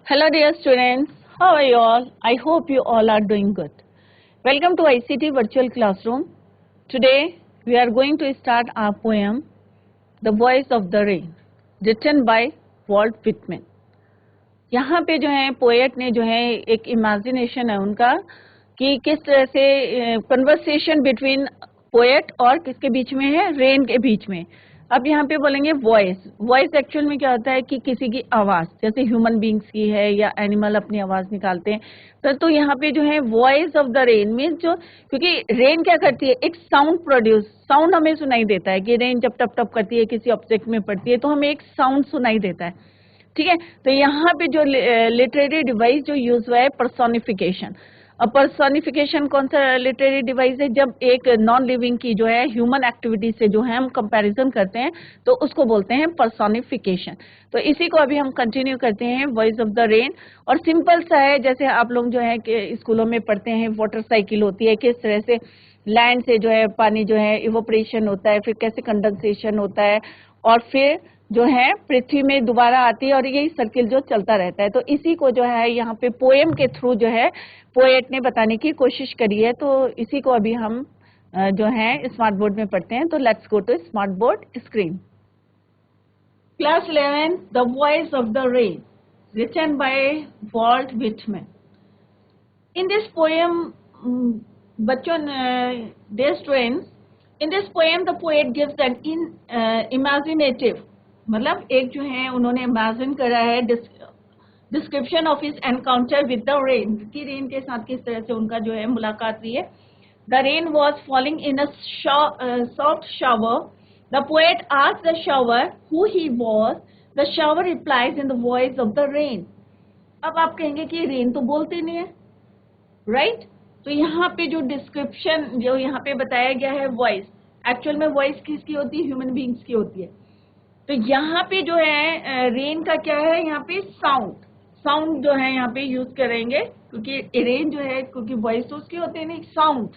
Hello dear students, how are you all? I hope you all are doing good. Welcome to ICT Virtual Classroom. Today we are going to start our poem The Voice of the Rain, written by Walt Whitman. यहाँ पे जो है poet ने जो है एक imagination है उनका कि किस तरह से कन्वर्सेशन बिटवीन पोएट और किसके बीच में है, रेन के बीच में। अब यहाँ पे बोलेंगे वॉइस। वॉइस एक्चुअल में क्या होता है कि किसी की आवाज, जैसे ह्यूमन बींग्स की है या एनिमल अपनी आवाज निकालते हैं, तो यहाँ पे जो है voice of the rain means जो, क्योंकि रेन क्या करती है, एक साउंड प्रोड्यूस, साउंड हमें सुनाई देता है कि रेन जब टप टप करती है किसी ऑब्जेक्ट में पड़ती है तो हमें एक साउंड सुनाई देता है, ठीक है। तो यहाँ पे जो लिटरेरी डिवाइस जो यूज हुआ है पर्सोनिफिकेशन। अब पर्सोनिफिकेशन कौन सा लिटरेरी डिवाइस है, जब एक नॉन लिविंग की जो है ह्यूमन एक्टिविटी से जो है हम कंपैरिजन करते हैं तो उसको बोलते हैं पर्सोनिफिकेशन। तो इसी को अभी हम कंटिन्यू करते हैं, वॉइस ऑफ द रेन। और सिंपल सा है, जैसे आप लोग जो है कि स्कूलों में पढ़ते हैं वाटर साइकिल होती है, किस तरह से लैंड से जो है पानी जो है इवोपरेशन होता है, फिर कैसे कंडेंसेशन होता है और फिर जो है पृथ्वी में दोबारा आती है और यही सर्किल जो चलता रहता है। तो इसी को जो है यहाँ पे पोएम के थ्रू जो है पोएट ने बताने की कोशिश करी है। तो इसी को अभी हम जो है स्मार्ट बोर्ड में पढ़ते हैं। तो let's go to smart board screen. Class 11 the voice of the rain, written by Walt Whitman. In this poem बच्चों, dear students, in this poem the poet gives an imaginative, मतलब एक जो है उन्होंने इमेजिन करा है description of his encounter with the rain, कि rain के साथ किस तरह से उनका जो है मुलाकात हुई है। The rain was falling in a soft shower. The poet asked the shower who he was. The shower replies in the voice of the rain. अब आप कहेंगे कि रेन तो बोलती नहीं है, राइट? तो यहाँ पे जो डिस्क्रिप्शन जो यहाँ पे बताया गया है वॉइस, एक्चुअल में वॉइस किसकी होती है, ह्यूमन बींग्स की होती है। तो यहाँ पे जो है रेन का क्या है, यहाँ पे साउंड जो है यहाँ पे यूज करेंगे, क्योंकि रेन जो है, क्योंकि वॉइस तो उसकी होती है ना, साउंड,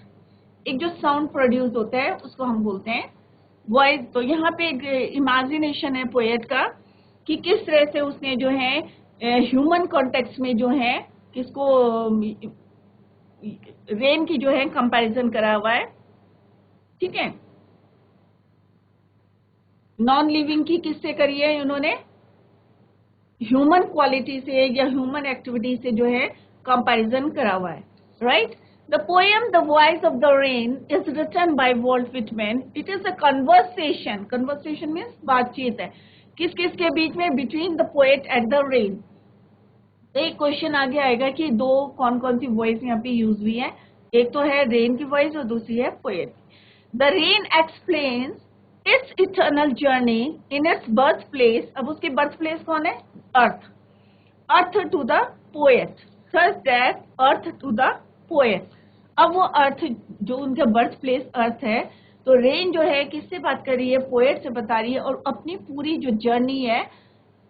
एक जो साउंड प्रोड्यूस होता है उसको हम बोलते हैं वॉइस। तो यहाँ पे एक इमेजिनेशन है पोएट का कि किस तरह से उसने जो है ह्यूमन कॉन्टेक्स्ट में जो है किसको, रेन की जो है कंपैरिजन करा हुआ है, ठीक है। नॉन लिविंग की किससे करी है उन्होंने, ह्यूमन क्वालिटी से या ह्यूमन एक्टिविटी से जो है कंपैरिजन करा हुआ है, right? The poem the voice of the rain is written by Walt Whitman. It is a conversation, conversation means बातचीत है, किस किस के बीच में, between the poet and the rain. एक क्वेश्चन आगे आएगा कि दो कौन कौन सी वॉइस यहाँ पे यूज हुई है, एक तो है रेन की वॉइस और दूसरी है poet. The rain explains its eternal journey in its birth place. अब उसकी बर्थ प्लेस कौन है, earth to the poet, such that earth to the poet. अब वो अर्थ जो उनका बर्थ प्लेस अर्थ है, तो रेन जो है किससे बात कर रही है, पोएट से बता रही है और अपनी पूरी जो जर्नी है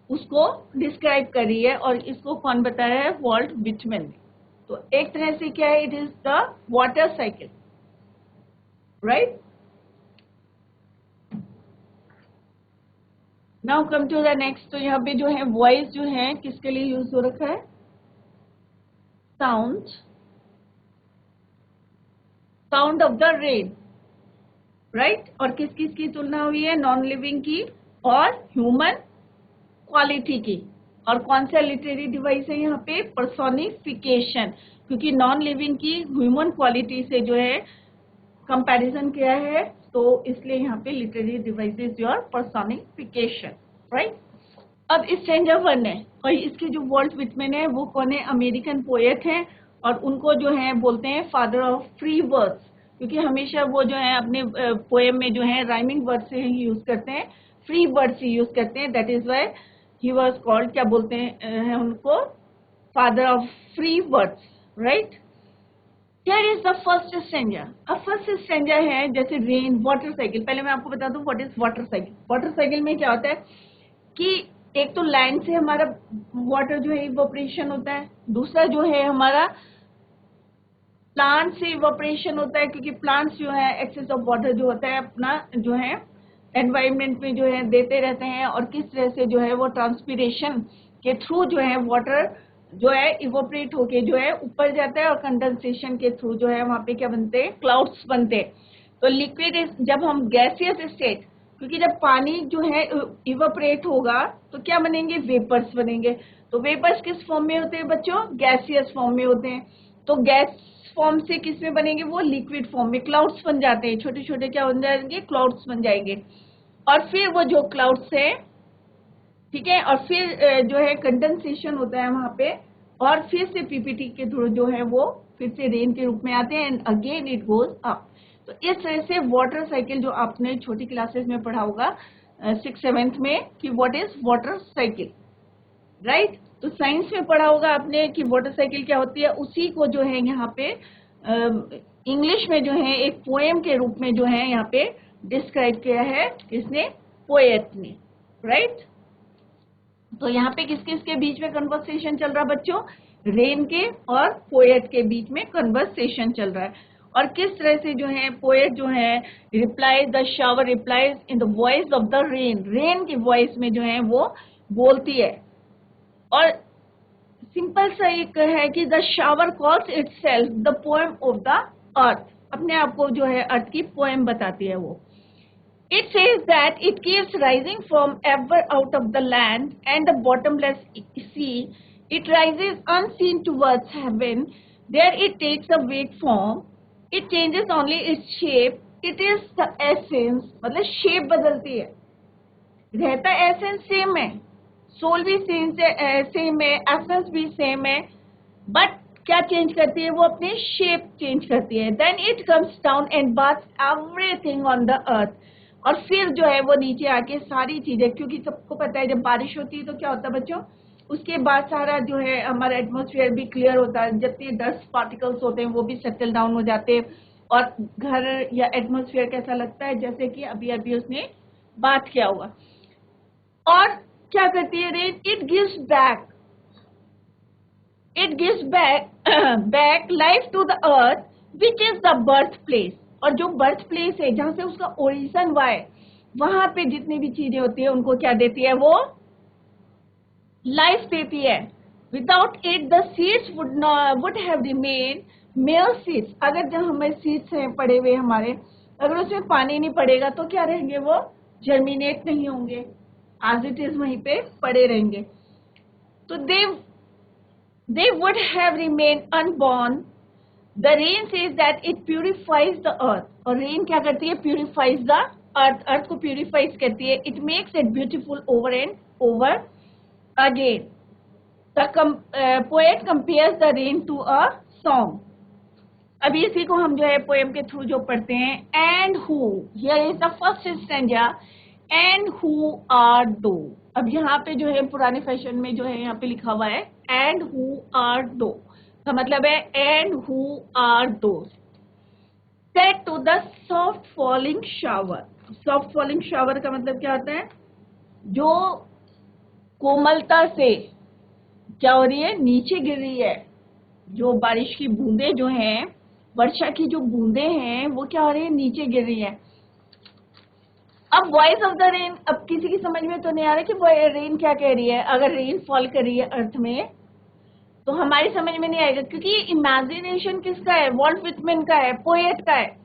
उसको डिस्क्राइब कर रही है। और इसको कौन बताया है, वॉल्ट विटमैन ने। तो एक तरह से क्या है, it is the water cycle, right? Now come to the next. तो यहाँ पे जो है वॉइस जो है किसके लिए यूज हो रखा है, sound of the rain, right? और किस किस की तुलना हुई है, नॉन लिविंग की और ह्यूमन क्वालिटी की। और कौन सा लिटरेरी डिवाइस है यहाँ पे, पर्सोनिफिकेशन, क्योंकि नॉन लिविंग की ह्यूमन क्वालिटी से जो है कंपैरिजन किया है, तो इसलिए यहाँ पे literary device is your personification, right? अब स्ट्रेंजर वन है, और इसके जो वॉल्ट विटमैन है वो कौन है, अमेरिकन पोएट हैं, और उनको जो है बोलते हैं फादर ऑफ फ्री वर्ड्स, क्योंकि हमेशा वो जो है अपने पोएम में जो है राइमिंग वर्ड से ही यूज करते हैं, फ्री वर्ड्स ही यूज करते हैं। That is why he was called, क्या बोलते हैं उनको, father of free words, right? Here is the first stranger. अब फर्स्ट स्ट्रेंजर है जैसे रेन, वाटर साइकिल। पहले मैं आपको बता दूं what is water cycle. Water cycle में क्या होता है कि एक तो लैंड से हमारा वाटर जो है इवोपरेशन होता है, दूसरा जो है हमारा प्लांट से इवोपरेशन होता है, क्योंकि प्लांट्स जो है एक्सेस ऑफ वाटर जो होता है अपना जो है एनवायरमेंट में जो है देते रहते हैं, और किस तरह से जो है वो ट्रांसपीरेशन के थ्रू जो है वाटर जो है इवोपरेट होके जो है ऊपर जाता है और कंडेंसेशन के थ्रू जो है वहां पे क्या बनते हैं, क्लाउड्स बनते हैं। तो लिक्विड जब हम गैसियस स्टेट, क्योंकि जब पानी जो है इवोपरेट होगा तो क्या बनेंगे, वेपर्स बनेंगे। तो वेपर्स किस फॉर्म में होते हैं बच्चों, गैसियस फॉर्म में होते हैं। तो गैस फॉर्म से किस में बनेंगे, वो लिक्विड फॉर्म में क्लाउड्स बन जाते हैं, छोटे छोटे क्या बन जाएंगे, क्लाउड्स बन जाएंगे। और फिर वो जो क्लाउड्स है, ठीक है, और फिर जो है कंडेंसेशन होता है वहां पे, और फिर से पीपीटी के थ्रू जो है वो फिर से रेन के रूप में आते हैं and again it goes up. तो इस तरह से वाटर साइकिल जो आपने छोटी क्लासेस में पढ़ा होगा 6th-7th में कि what is water cycle, right. तो साइंस में पढ़ा होगा आपने कि वाटर साइकिल क्या होती है, उसी को जो है यहाँ पे इंग्लिश में जो है एक पोएम के रूप में जो है यहाँ पे डिस्क्राइब किया है किसने, पोएट ने, राइट। तो यहाँ पे किस किस के बीच में कन्वर्सेशन चल रहा है बच्चों, रेन के और पोएट के बीच में कन्वर्सेशन चल रहा है। और किस तरह से जो है पोएट जो है replies, the shower replies in the voice of the rain, rain की वॉइस में जो है वो बोलती है। और सिंपल सा एक है कि the shower calls itself the poem of the अर्थ, अपने आप को जो है अर्थ की पोएम बताती है वो। It says that it keeps rising from ever out of the land and the bottomless sea. It rises unseen towards heaven. There it takes a vague form. It changes only its shape. It is the essence. मतलब shape बदलती है, रहता essence same है, soul भी same है, essence भी same है, but क्या चेंज करती है वो, अपनी शेप चेंज करती है। Then it comes down and baths everything on the earth. और फिर जो है वो नीचे आके सारी चीजें, क्योंकि सबको पता है जब बारिश होती है तो क्या होता है बच्चों, उसके बाद सारा जो है हमारा एटमॉस्फेयर भी क्लियर होता है, जितने डस्ट पार्टिकल्स होते हैं वो भी सेटल डाउन हो जाते हैं, और घर या एटमॉस्फेयर कैसा लगता है जैसे कि अभी अभी उसने बात किया हुआ। और क्या करती है rain, it gives back life to the earth which is the birthplace। और जो बर्थ प्लेस है जहां से उसका ओरिजिन हुआ है, वहां पे जितनी भी चीजें होती है उनको क्या देती है वो, लाइफ देती है। Without it the seeds would have remain mayor seeds. अगर जब हमारे सीड्स हैं पड़े हुए हमारे, अगर उसमें पानी नहीं पड़ेगा तो क्या रहेंगे, वो जर्मिनेट नहीं होंगे, एज इट इज वहीं पे पड़े रहेंगे। तो they would have remained unborn. The rain says that it purifies the earth. और rain क्या करती है, purifies the earth, earth को purifies करती है। It makes it beautiful over and over again. The poet compares the rain to a song. अभी इसी को हम जो है पोएम के थ्रू जो पढ़ते हैं, and who, here is the first stanza, and who are those। अब यहाँ पे जो है पुराने फैशन में जो है यहाँ पे लिखा हुआ है and who are those, का मतलब है and who are those set to the soft falling shower। soft falling shower का मतलब क्या होता है, जो कोमलता से क्या हो रही है, नीचे गिर रही है, जो बारिश की बूंदे जो हैं, वर्षा की जो बूंदे हैं वो क्या हो रही है, नीचे गिर रही है। अब वॉइस ऑफ द रेन, अब किसी की समझ में तो नहीं आ रहा कि वो रेन क्या कह रही है। अगर रेन फॉल कर रही है अर्थ में तो हमारी समझ में नहीं आएगा, क्योंकि इमेजिनेशन किसका है, वॉल्ट विटमैन का है, पोएट का है,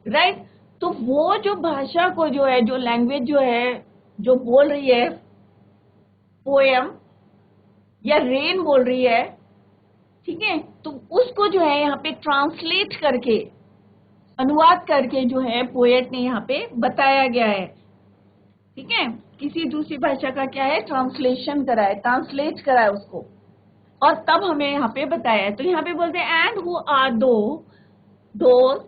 राइट। तो वो जो भाषा को जो है, जो लैंग्वेज जो है, जो बोल रही है पोएम या रेन बोल रही है, ठीक है, तो उसको जो है यहाँ पे ट्रांसलेट करके, अनुवाद करके जो है पोएट ने यहाँ पे बताया गया है, ठीक है। किसी दूसरी भाषा का क्या है, ट्रांसलेशन करा है, ट्रांसलेट करा है उसको, और तब हमें यहाँ पे बताया है। तो यहाँ पे बोलते हैं and who are thou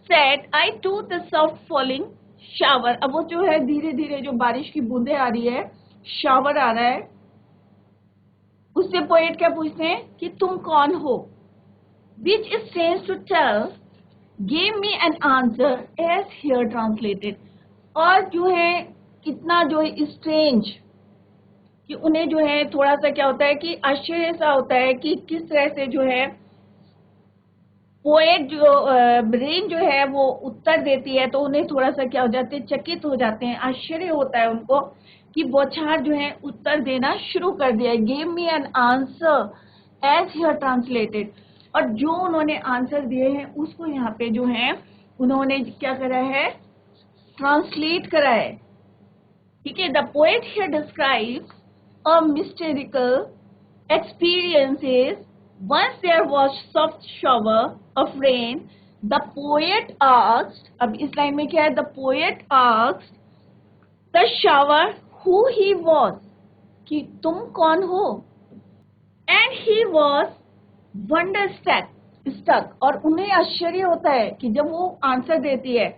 said I to the soft falling shower. अब वो जो है धीरे धीरे जो बारिश की बूंदे आ रही है, शावर आ रहा है, उससे पोएट क्या पूछते हैं कि तुम कौन हो, which is strange to tell give me an answer as here translated. और जो है कितना जो है स्ट्रेंज, कि उन्हें जो है थोड़ा सा क्या होता है कि आश्चर्य सा होता है कि किस तरह से जो है पोएट जो रेन जो है वो उत्तर देती है, तो उन्हें थोड़ा सा क्या हो जाते हैं, चकित हो जाते हैं, आश्चर्य होता है उनको कि बौछार जो है उत्तर देना शुरू कर दिया है। Give me an answer as here translated, और जो उन्होंने आंसर दिए हैं उसको यहाँ पे जो है उन्होंने क्या करा है, ट्रांसलेट करा है, ठीक है। The poet here describes a mystical experiences. Once there was soft shower of rain. The poet asked, अब इस लाइन में क्या है, the poet asked the shower who he was, कि तुम कौन हो, and he was wonderstruck, और उन्हें आश्चर्य होता है कि जब वो आंसर देती है,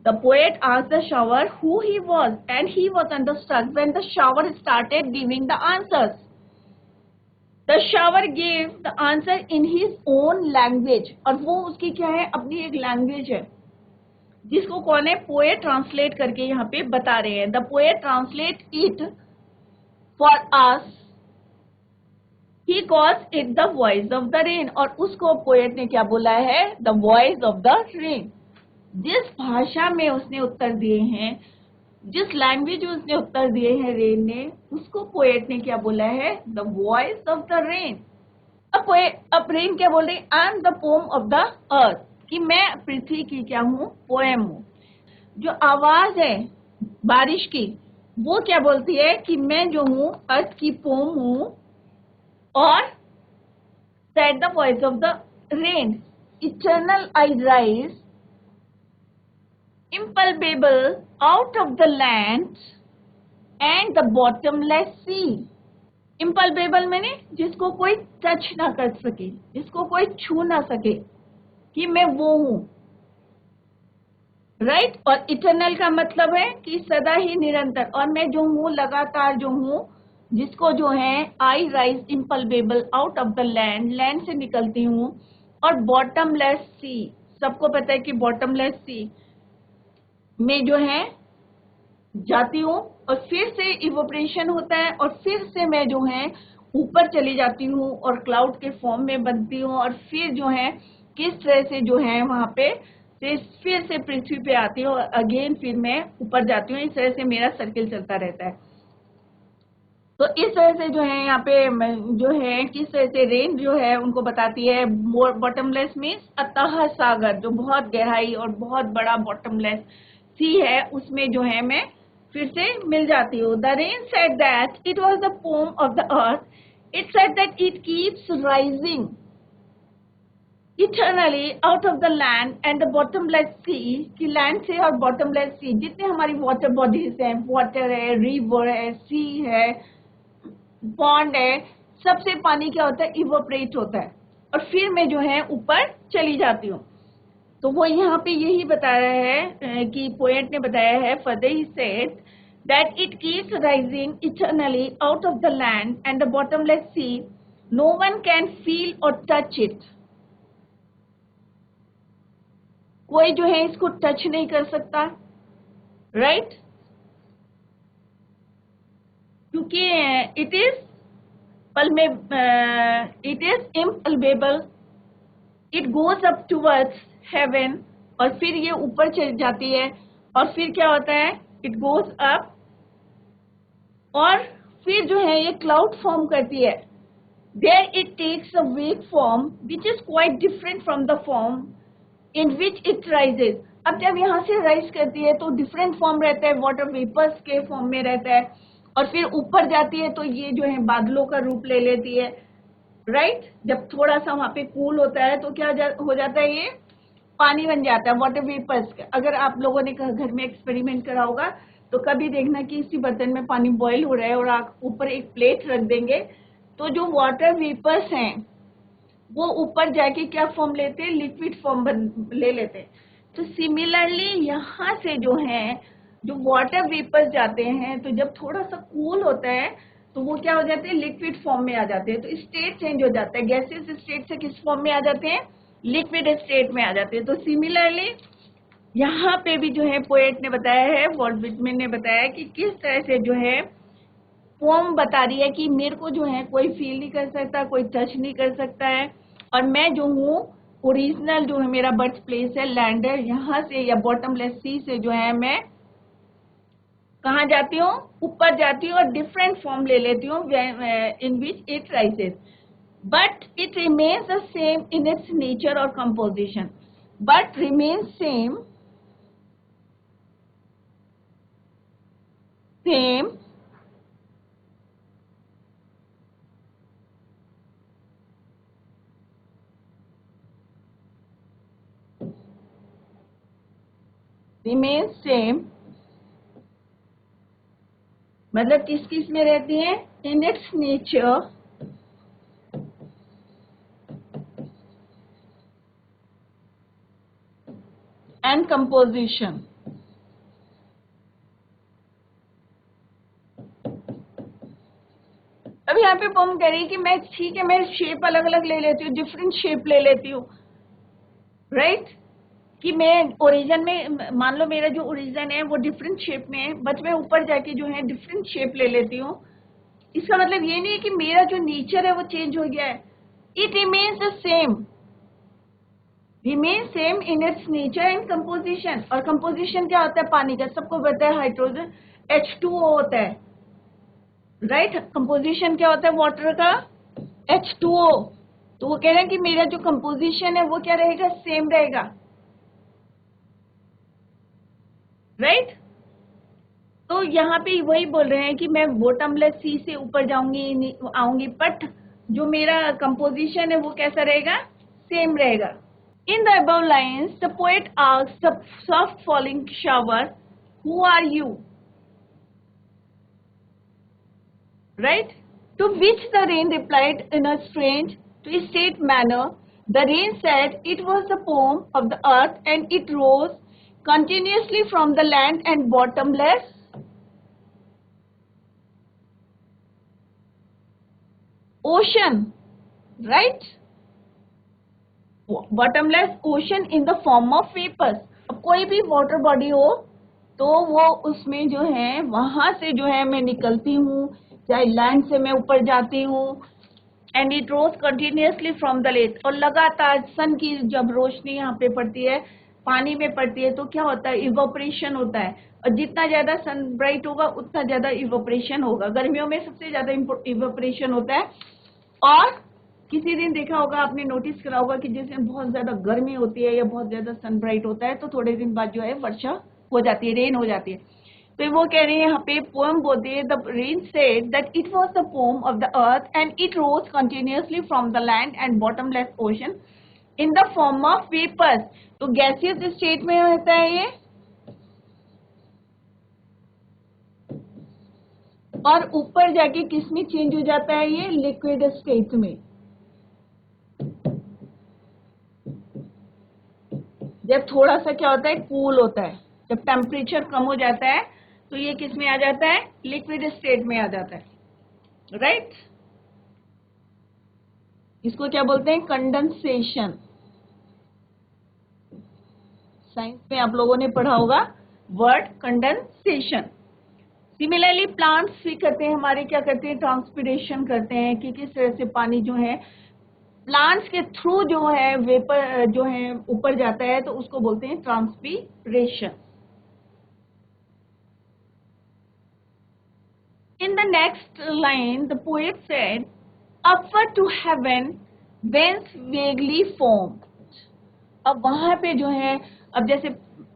the poet asked the shower who he was and he was wonderstruck when the shower started giving the answers. The shower gave the answer in his own language, और वो उसकी क्या है, अपनी एक लैंग्वेज है, जिसको कौन है, पोएट ट्रांसलेट करके यहाँ पे बता रहे हैं। The poet translate it for us, he calls it the voice of the rain, और उसको पोएट ने क्या बोला है, the voice of the rain. जिस भाषा में उसने उत्तर दिए हैं, जिस लैंग्वेज में उसने उत्तर दिए हैं रेन ने, उसको पोएट ने क्या बोला है, the voice of the rain. अब रेन क्या बोल रही, I am the poem of the अर्थ, कि मैं पृथ्वी की क्या हूँ, पोएम हूँ। जो आवाज है बारिश की, वो क्या बोलती है कि मैं जो हूँ अर्थ की पोम हूँ, और said the voice of the rain, eternal I rise impalpable out of the land and the bottomless sea. Impalpable मैंने जिसको कोई टच ना कर सके, जिसको कोई छू ना सके, कि मैं वो हूं, राइट। और इटर्नल का मतलब है कि सदा ही निरंतर, और मैं जो हूं लगातार जो हूं, जिसको जो है आई rise impalpable out of the land, land से निकलती हूं, और बॉटमलेस सी, सबको पता है कि बॉटमलेस सी में जो है जाती हूँ, और फिर से इवोपरेशन होता है, और फिर से मैं जो है ऊपर चली जाती हूँ और क्लाउड के फॉर्म में बनती हूँ, और फिर जो है किस तरह से जो है वहां पे फिर से पृथ्वी पे आती हूँ, और अगेन फिर मैं ऊपर जाती हूँ। इस तरह से मेरा सर्किल चलता रहता है। तो इस तरह से जो है यहाँ पे जो है किस तरह से रेन जो है उनको बताती है। बॉटमलेस मीन्स अतः सागर, जो बहुत गहराई और बहुत बड़ा बॉटमलेस सी है, उसमें जो है मैं फिर से मिल जाती हूँ। The rain said that it was the poem of the earth, it said that it keeps rising eternally out of the land and the bottomless sea, कि लैंड से और बॉटमलेस सी, जितने हमारी वाटर बॉडीज हैं, water है, river है, sea है, pond है, सबसे पानी क्या होता है, इवोपरेट होता है, और फिर मैं जो है ऊपर चली जाती हूँ। तो वो यहाँ पे यही बता रहा है कि पोएट ने बताया है, further he said that it keeps rising eternally out of the land and the bottomless sea, no one can feel और टच इट, कोई जो है इसको टच नहीं कर सकता, राइट, क्योंकि it is impalpable, it goes up towards heaven, और फिर ये ऊपर चली जाती है, और फिर क्या होता है, it goes up, और फिर जो है ये क्लाउड फॉर्म करती है। There it takes a wake form which is quite different from the form in which it rises. अब जब यहाँ से राइज करती है तो डिफरेंट फॉर्म रहता है, वाटर वेपर्स के फॉर्म में रहता है, और फिर ऊपर जाती है तो ये जो है बादलों का रूप ले लेती है, राइट। जब थोड़ा सा वहां पे कूल होता है तो क्या हो जाता है, ये पानी बन जाता है, वाटर वेपर्स। अगर आप लोगों ने घर में एक्सपेरिमेंट करा होगा तो कभी देखना कि इसी बर्तन में पानी बॉईल हो रहा है और आप ऊपर एक प्लेट रख देंगे, तो जो वाटर वेपर्स हैं वो ऊपर जाके क्या फॉर्म लेते हैं, लिक्विड फॉर्म ले लेते हैं। तो सिमिलरली यहाँ से जो है जो वाटर वेपर्स जाते हैं, तो जब थोड़ा सा कूल होता है तो वो क्या हो जाते हैं, लिक्विड फॉर्म में आ जाते हैं। तो स्टेट चेंज हो जाता है, गैसेस स्टेट से किस फॉर्म में आ जाते हैं, लिक्विड स्टेट में आ जाते हैं। तो सिमिलरली यहाँ पे भी जो है पोएट ने बताया है, वॉल्ट विटमैन ने बताया कि किस तरह से जो है पोम बता रही है कि मेरे को जो है कोई फील नहीं कर सकता, कोई टच नहीं कर सकता है, और मैं जो हूँ ओरिजिनल जो है मेरा बर्थ प्लेस है लैंडर, यहाँ से या बॉटमलेस सी से जो है मैं कहाँ जाती हूँ, ऊपर जाती हूँ, और डिफरेंट फॉर्म ले लेती हूँ in which it rises. but it remains the same in its nature or composition. But remains same remains same मतलब किस किस में रहती है? In its nature and composition. अब यहाँ पे पोम कह रही है कि मैं ठीक है, मैं शेप अलग अलग ले लेती हूँ, डिफरेंट शेप ले लेती हूँ, राइट? कि मैं ओरिजिन में, मान लो मेरा जो ओरिजिन है वो डिफरेंट शेप में है, बट मैं ऊपर जाके जो है डिफरेंट शेप ले लेती हूँ। इसका मतलब ये नहीं है कि मेरा जो नेचर है वो चेंज हो गया है। It remains the same, remain same in its nature and composition. और कंपोजिशन क्या होता है? पानी का, सबको पता है हाइड्रोजन H2O होता है, राइट? कंपोजिशन क्या होता है वाटर का? H2O। तो वो कह रहे हैं कि मेरा जो कंपोजिशन है वो क्या रहेगा? सेम रहेगा, राइट? तो यहाँ पे वही बोल रहे हैं कि मैं बॉटमलेस सी से ऊपर जाऊंगी आऊंगी, बट जो मेरा कंपोजिशन है वो कैसा रहेगा? सेम रहेगा। In the above lines, the poet asks the soft falling shower, "Who are you?" Right? To which the rain replied in a strange, twisted manner. The rain said it was the poem of the earth and it rose continuously from the land and bottomless ocean. Right? Bottomless ocean in the form of vapors. अब कोई भी water body हो तो वो उसमें जो है वहां से जो है मैं निकलती हूँ, चाहे लैंड से मैं ऊपर जाती हूँ, and it rose continuously from the lake. और लगातार सन की जब रोशनी यहाँ पे पड़ती है, पानी में पड़ती है, तो क्या होता है? इवोपरेशन होता है। और जितना ज्यादा सन ब्राइट होगा उतना ज्यादा इवोपरेशन होगा। गर्मियों में सबसे ज्यादा इवोपरेशन होता है। और किसी दिन देखा होगा आपने, नोटिस करा होगा कि जिस दिन बहुत ज्यादा गर्मी होती है या बहुत ज्यादा सन ब्राइट होता है तो थोड़े दिन बाद जो है वर्षा हो जाती है, रेन हो जाती है। तो वो कह रहे हैं यहाँ पे पोएम बोलते हैं, the rain said that it was the poem of the earth and it rose continuously from the land and bottomless ocean in the form of vapours. तो गैसियस स्टेट में रहता है ये, और ऊपर जाके किस में चेंज हो जाता है? ये लिक्विड स्टेट में। जब थोड़ा सा क्या होता है? कूल होता है। जब टेम्परेचर कम हो जाता है तो ये किस में आ जाता है? लिक्विड स्टेट में आ जाता है, राइट? इसको क्या बोलते हैं? कंडेंसेशन। साइंस में आप लोगों ने पढ़ा होगा वर्ड कंडेंसेशन। सिमिलरली प्लांट्स भी करते हैं, हमारे क्या करते हैं? ट्रांसपिरेशन करते हैं कि किस तरह से पानी जो है प्लांट्स के थ्रू जो है वेपर जो है ऊपर जाता है, तो उसको बोलते हैं transpiration. In the next line, the poet said, "Upward to heaven, whence vaguely formed." अब वहां पे जो है, अब जैसे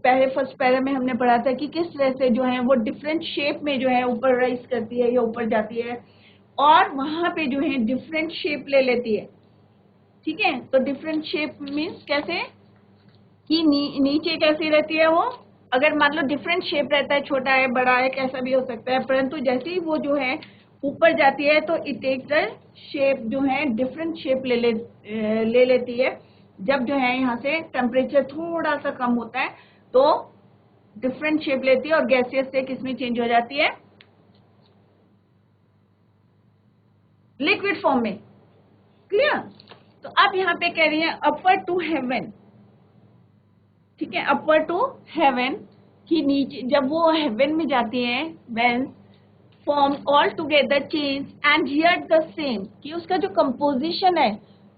पहले फर्स्ट पैरा में हमने पढ़ा था कि किस तरह से जो है वो डिफरेंट शेप में जो है ऊपर राइज करती है या ऊपर जाती है, और वहां पे जो है डिफरेंट शेप ले लेती है। ठीक है? तो डिफरेंट शेप मीन्स कैसे कि नीचे कैसी रहती है वो? अगर मान लो डिफरेंट शेप रहता है, छोटा है, बड़ा है, कैसा भी हो सकता है, परंतु जैसे ही वो जो है ऊपर जाती है तो इट टेक्स द शेप जो है डिफरेंट शेप ले लेती है। जब जो है यहाँ से टेम्परेचर थोड़ा सा कम होता है तो डिफरेंट शेप लेती है और गैसियस से किसमें चेंज हो जाती है? लिक्विड फॉर्म में। क्लियर? तो अब यहाँ पे कह रही है अपवर्ड टू हेवन। ठीक है? अपवर्ड टू हेवन की नीचे जब वो हेवन में जाती है, when form all together change and here the same, कि उसका जो कंपोजिशन है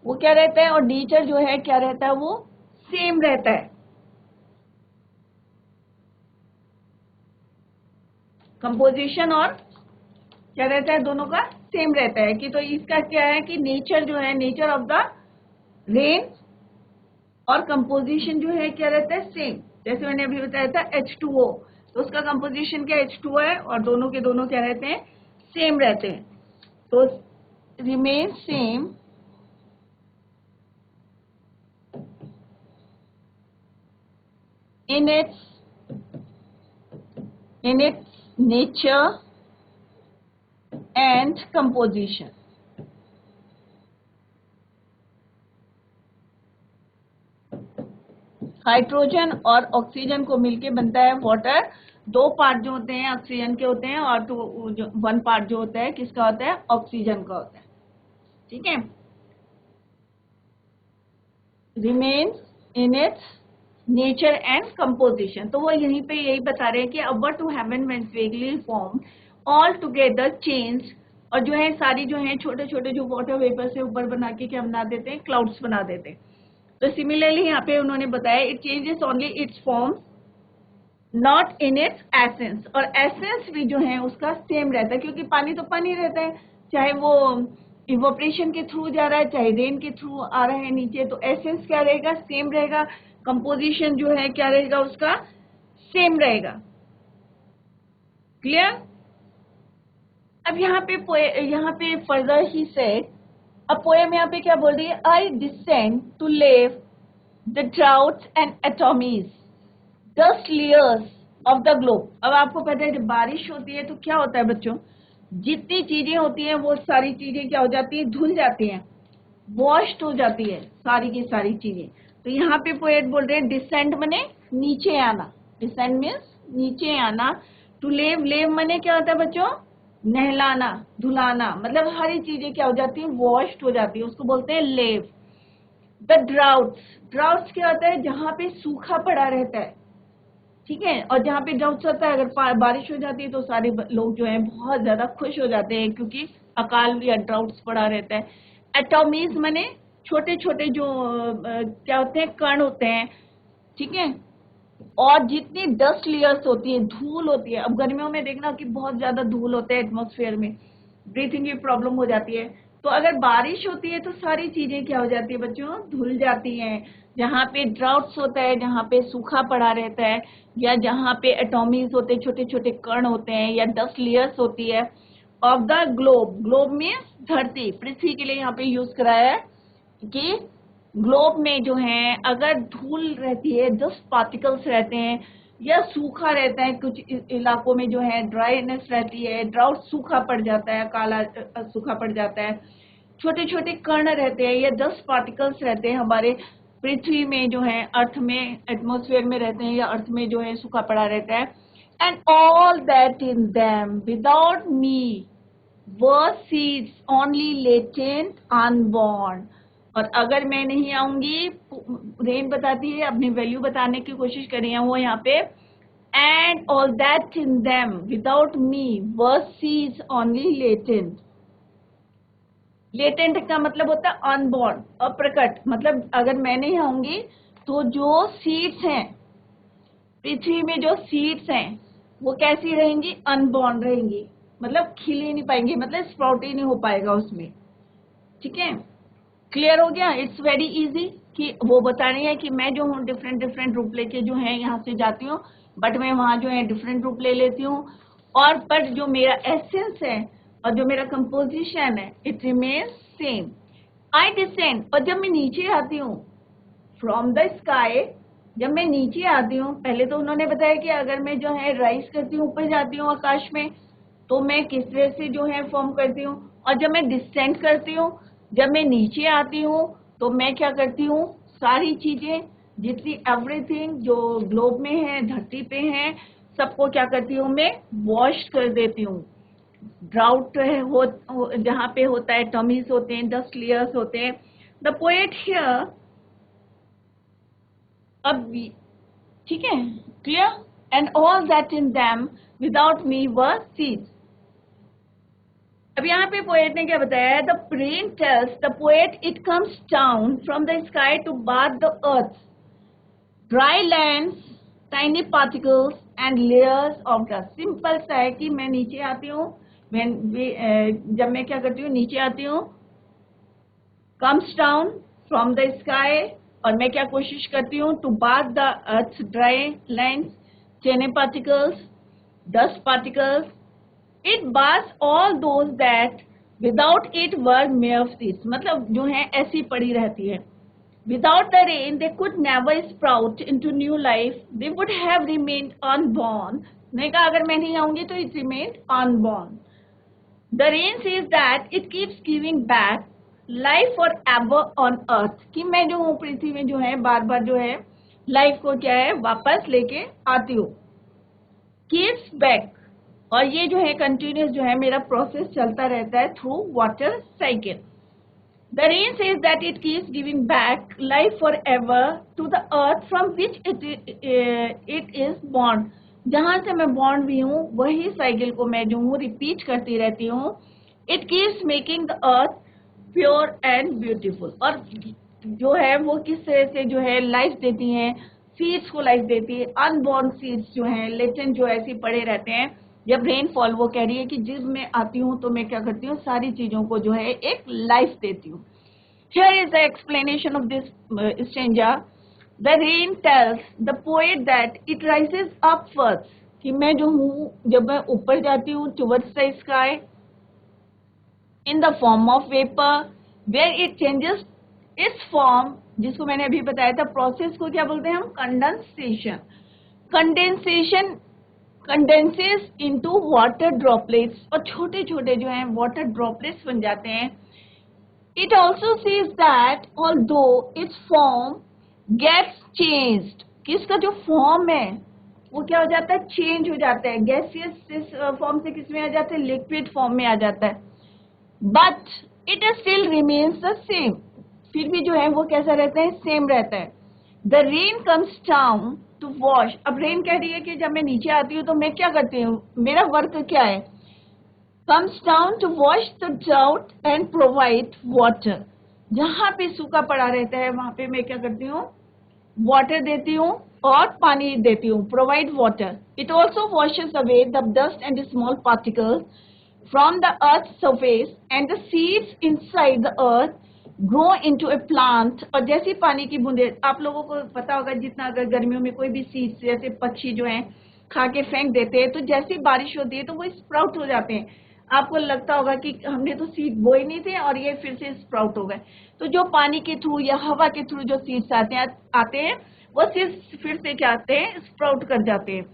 वो क्या रहता है और नेचर जो है क्या रहता है? वो सेम रहता है। कंपोजिशन और क्या रहता है? दोनों का सेम रहता है कि तो इसका क्या है कि नेचर जो है, नेचर ऑफ द रेन और कंपोजिशन जो है क्या रहता है, सेम। जैसे मैंने अभी बताया था H2O, तो उसका कंपोजिशन क्या H2O है और दोनों के दोनों क्या रहते हैं, सेम रहते हैं। तो remain same in its nature and composition. Hydrogen और ऑक्सीजन को मिलके बनता है वाटर। दो पार्ट जो होते हैं ऑक्सीजन के होते हैं और वन पार्ट जो होता है किसका होता है, ऑक्सीजन का होता है। ठीक है, remains in its nature and composition. तो वो यहीं पे यही बता रहे हैं कि our to heaven when vaguely form all together change, और जो है सारी जो है छोटे छोटे जो वाटर वेपर से ऊपर बना के क्या बना देते हैं, क्लाउड्स बना देते हैं। तो सिमिलरली यहाँ पे उन्होंने बताया it changes only it's form not in its essence, और एसेंस भी जो है उसका सेम रहता है, क्योंकि पानी तो पानी रहता है, चाहे वो इवोपरेशन के थ्रू जा रहा है चाहे रेन के थ्रू आ रहा है नीचे, तो एसेंस क्या रहेगा, सेम रहेगा। कंपोजिशन जो है क्या रहेगा उसका, सेम रहेगा। क्लियर। अब यहाँ पे फर्दर ही सेड, अब पोएम यहाँ पे क्या बोल रही है, I descend to live the droughts and atomies dust layers of the globe. अब आपको पता है जब बारिश होती है तो क्या होता है बच्चों, जितनी चीजें होती हैं वो सारी चीजें क्या हो जाती है, धुल जाती हैं, वॉश्ड हो जाती है सारी की सारी चीजें। तो यहाँ पे पोएट बोल रहे हैं डिसेंड मने नीचे आना, डिसेंड मीन्स नीचे आना। टू लेव, लेव मने क्या होता है बच्चों, नहलाना धुलाना, मतलब हरी चीजें क्या हो जाती है, वॉश्ड हो जाती है, उसको बोलते हैं लेव। द ड्राउट्स, ड्राउट्स क्या होता है, जहाँ पे सूखा पड़ा रहता है, ठीक है, और जहाँ पे ड्राउट्स होता है अगर बारिश हो जाती है तो सारे लोग जो है बहुत ज्यादा खुश हो जाते हैं क्योंकि अकाल या ड्राउट्स पड़ा रहता है। एटॉमीज माने छोटे छोटे जो क्या होते हैं, कण होते हैं, ठीक है, और जितनी डस्ट लेयर्स होती है, धूल होती है। अब गर्मियों में देखना कि बहुत ज्यादा धूल होता है एटमॉस्फेयर में, ब्रीथिंग की प्रॉब्लम हो जाती है। तो अगर बारिश होती है तो सारी चीजें क्या हो जाती है बच्चों, धुल जाती हैं। जहाँ पे ड्राउट्स होता है, जहाँ पे सूखा पड़ा रहता है, या जहाँ पे एटॉमीज होते हैं, छोटे छोटे कण होते हैं, या डस्ट लेयर्स होती है of the globe. Globe means धरती, पृथ्वी के लिए यहाँ पे यूज कराया है कि ग्लोब में जो है अगर धूल रहती है, डस्ट पार्टिकल्स रहते हैं, या सूखा रहता है, कुछ इलाकों में जो है ड्राईनेस रहती है, ड्राउट सूखा पड़ जाता है, काला सूखा पड़ जाता है, छोटे छोटे कण रहते हैं या डस्ट पार्टिकल्स रहते हैं हमारे पृथ्वी में जो है, अर्थ में एटमॉस्फेयर में रहते हैं, या अर्थ में जो है सूखा पड़ा रहता है। And all that in them without me were seeds only latent unborn. और अगर मैं नहीं आऊंगी, रेन बताती है, अपनी वैल्यू बताने की कोशिश कर रही है वो यहाँ पे, and all that in them without me were seeds only latent. Latent का मतलब होता है अनबॉर्न, अप्रकट, मतलब अगर मैं नहीं आऊंगी तो जो सीड्स हैं पृथ्वी में, जो सीड्स हैं वो कैसी रहेंगी, अनबॉर्न रहेंगी, मतलब खिल ही नहीं पाएंगे, मतलब स्प्राउट ही नहीं हो पाएगा उसमें। ठीक है, क्लियर हो गया। इट्स वेरी इजी कि वो बता रही है कि मैं जो हूँ डिफरेंट डिफरेंट रूप लेके जो है यहाँ से जाती हूँ, बट मैं वहां जो है डिफरेंट रूप ले लेती हूँ, और पर जो मेरा एसेंस है और जो मेरा कंपोजिशन है it remains same. I descend, और जब मैं नीचे आती हूँ फ्रॉम द स्काई, जब मैं नीचे आती हूँ, पहले तो उन्होंने बताया कि अगर मैं जो है राइज करती हूँ, ऊपर जाती हूँ आकाश में, तो मैं किस तरह से जो है फॉर्म करती हूँ, और जब मैं डिसेंड करती हूँ, जब मैं नीचे आती हूँ, तो मैं क्या करती हूँ, सारी चीजें जितनी एवरीथिंग जो ग्लोब में है, धरती पे है, सबको क्या करती हूँ मैं, वॉश कर देती हूँ। ड्राउट जहाँ पे होता है, टमीज होते हैं, डस्ट लेयर्स होते हैं। द पोएट हियर, अब ठीक है, clear. And all that in them without me were seeds. अब यहाँ पे पोएट ने क्या बताया, the rain tells the poet it comes down from the sky to bath the earth, dry lands, tiny particles and layers of dust. Simple सा है कि मैं नीचे आती हूँ, जब मैं क्या करती हूँ, नीचे आती हूँ, comes down from the sky, और मैं क्या कोशिश करती हूँ, to bath the earth dry land, tiny particles, dust particles. It baths all those that without it were mere seeds. मतलब जो है ऐसी पड़ी रहती है. Without the rain, they could never sprout into new life. They would have remained unborn. मैंने कहा अगर मैं नहीं आऊंगी तो it remained unborn. The rain says that it keeps giving back life forever on earth. कि मैं जो हूँ पृथ्वी में जो है बार बार जो है लाइफ को क्या है वापस लेके आती हूँ. Keeps back, और ये जो है कंटिन्यूस जो है मेरा प्रोसेस चलता रहता है through water cycle. The rain says that it keeps giving back life forever to the earth from which it is born. जहाँ से मैं बॉर्न हुई हूँ वही साइकिल को मैं जो हूँ रिपीट करती रहती हूँ. It keeps making the earth pure and beautiful. और जो है वो किस तरह से जो है लाइफ देती हैं, सीड्स को लाइफ देती है. अनबॉर्न सीड्स जो हैं लेटेंट जो ऐसे पड़े रहते हैं. जब रेनफॉल वो कह रही है कि जब मैं आती हूँ तो मैं क्या करती हूँ, सारी चीजों को जो है एक लाइफ देती हूँ. Here is the explanation of this stanza. The rain tells the poet that it rises upwards. कि मैं जो हूँ जब मैं ऊपर जाती हूँ towards the sky in the form of vapor where it changes its form, जिसको मैंने अभी बताया था प्रोसेस को क्या बोलते हैं हम, condensation. Condensation condenses into water droplets, और छोटे छोटे जो हैं वाटर ड्रॉपलेट्स बन जाते हैं. It also says that although its form gets changed, किसका जो फॉर्म है वो क्या हो जाता है, चेंज हो जाता है. गैसियस फॉर्म से किस में आ जाता है, लिक्विड फॉर्म में आ जाता है. But it still remains the same, फिर भी जो है वो कैसा रहता है, सेम रहता है. The rain comes down to wash. अब रेन कह रही है कि जब मैं नीचे आती हूँ तो मैं क्या करती हूँ, मेरा वर्क क्या है, comes down to wash the drought and provide water. जहाँ पे सूखा पड़ा रहता है वहां पे मैं क्या करती हूँ, वाटर देती हूँ और पानी देती हूँ, provide water. It also washes away the dust and the small particles from the earth's surface, and the seeds inside the earth grow into a plant. और जैसी पानी की बूंदे, आप लोगों को पता होगा जितना अगर गर्मियों में कोई भी सीड्स जैसे पक्षी जो हैं खा के फेंक देते हैं तो जैसी बारिश होती है तो वो स्प्राउट हो जाते हैं. आपको लगता होगा कि हमने तो सीड बोए नहीं थे और ये फिर से स्प्राउट हो गए. तो जो पानी के थ्रू या हवा के थ्रू जो सीड्स आते हैं वो सीड्स फिर से क्या आते हैं, स्प्राउट कर जाते हैं.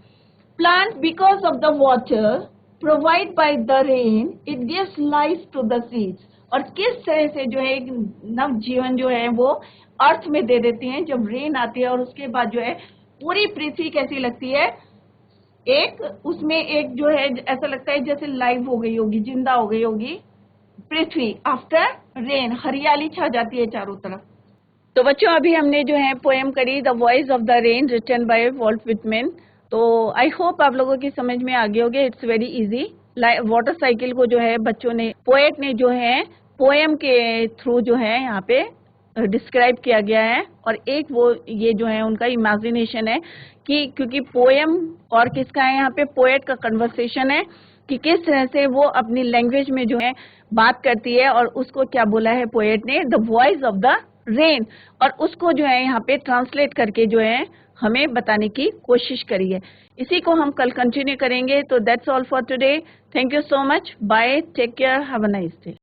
Plant because of the water provide by the rain it gives life to the seeds. और किस तरह से जो है नव जीवन जो है वो अर्थ में दे देती हैं जब रेन आती है. और उसके बाद जो है पूरी पृथ्वी कैसी लगती है, एक उसमें एक जो है ऐसा लगता है जैसे लाइव हो गई होगी, जिंदा हो गई होगी पृथ्वी. आफ्टर रेन हरियाली छा जाती है चारों तरफ. तो बच्चों अभी हमने जो है पोएम करी the voice of the rain written by Walt Whitman. तो आई होप आप लोगों की समझ में आ गए होंगे. It's very easy. Water cycle को जो है बच्चों ने, पोएट ने जो है पोएम के थ्रू जो है यहाँ पे डिस्क्राइब किया गया है. और एक वो ये जो है उनका इमेजिनेशन है कि क्योंकि पोएम और किसका है, यहाँ पे पोएट का कन्वर्सेशन है कि किस तरह से वो अपनी लैंग्वेज में जो है बात करती है और उसको क्या बोला है पोएट ने, the voice of the rain. और उसको जो है यहाँ पे ट्रांसलेट करके जो है हमें बताने की कोशिश करी है. इसी को हम कल कंटिन्यू करेंगे. तो that's all for today. Thank you so much. Bye. Take care. Have a nice day.